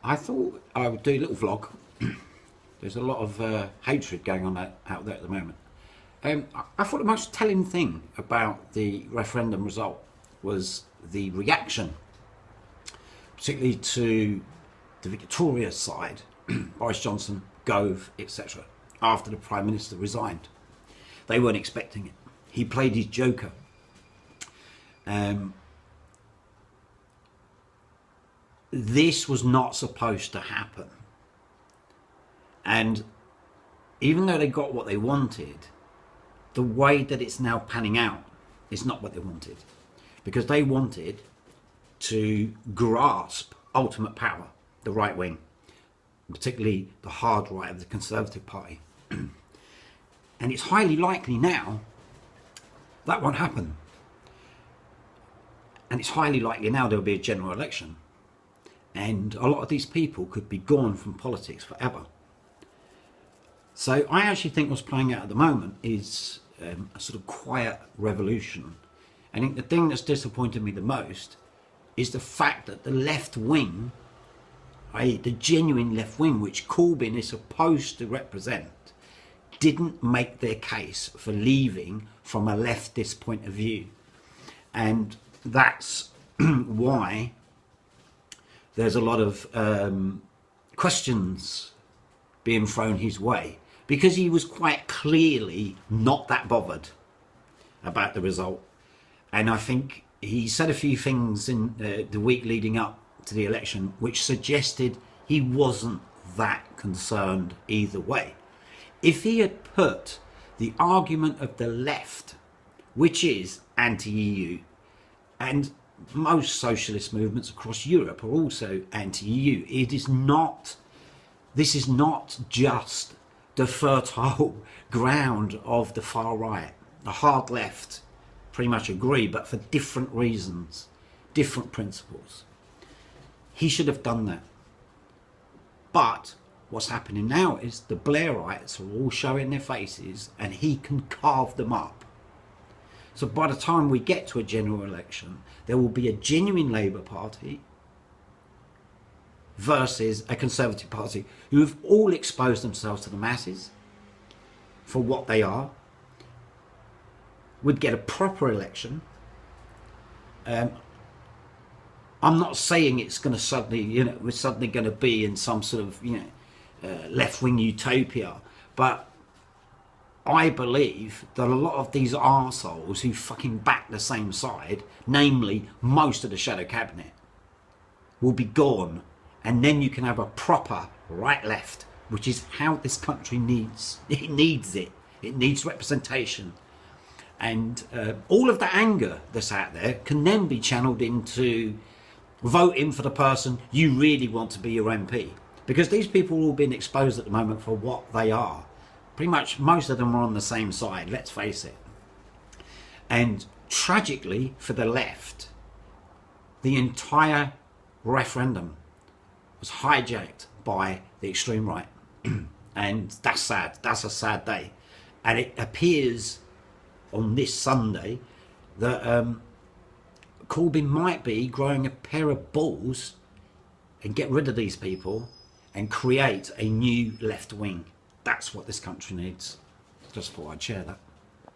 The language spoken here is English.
I thought I would do a little vlog. There's a lot of hatred going on out there at the moment. I thought the most telling thing about the referendum result was the reaction, particularly to the Victoria side, Boris Johnson, Gove, etc., after the Prime Minister resigned. They weren't expecting it. He played his joker. This was not supposed to happen. And even though they got what they wanted, the way that it's now panning out is not what they wanted. Because they wanted to grasp ultimate power, the right wing, particularly the hard right of the Conservative Party. And it's highly likely now that won't happen. And it's highly likely now there'll be a general election. And a lot of these people could be gone from politics forever. So I actually think what's playing out at the moment is a sort of quiet revolution. I think the thing that's disappointed me the most is the fact that the left wing, i.e. the genuine left wing, which Corbyn is supposed to represent, didn't make their case for leaving from a leftist point of view. And that's why there's a lot of questions being thrown his way, because he was quite clearly not that bothered about the result. And I think he said a few things in the week leading up to the election which suggested he wasn't that concerned either way. If he had put the argument of the left, which is anti-EU, and most socialist movements across Europe are also anti-EU, this is not just the fertile ground of the far right. The hard left pretty much agree, but for different reasons, different principles. He should have done that. But what's happening now is the Blairites are all showing their faces and he can carve them up. So by the time we get to a general election, there will be a genuine Labour Party versus a Conservative Party who have all exposed themselves to the masses for what they are. We'd get a proper election. I'm not saying it's going to suddenly, we're suddenly going to be in some sort of, left-wing utopia, but I believe that a lot of these arseholes who fucking back the same side, namely most of the shadow cabinet, will be gone, and then you can have a proper right-left, which is how this country needs. It needs it. It needs representation. And all of the anger that's out there can then be channeled into voting for the person you really want to be your MP. Because these people are all being exposed at the moment for what they are. Pretty much most of them are on the same side, let's face it. And tragically for the left, the entire referendum was hijacked by the extreme right. And that's sad. That's a sad day. And it appears on this Sunday that Corbyn might be growing a pair of balls and get rid of these people and create a new left wing. That's what this country needs. Just thought I'd share that.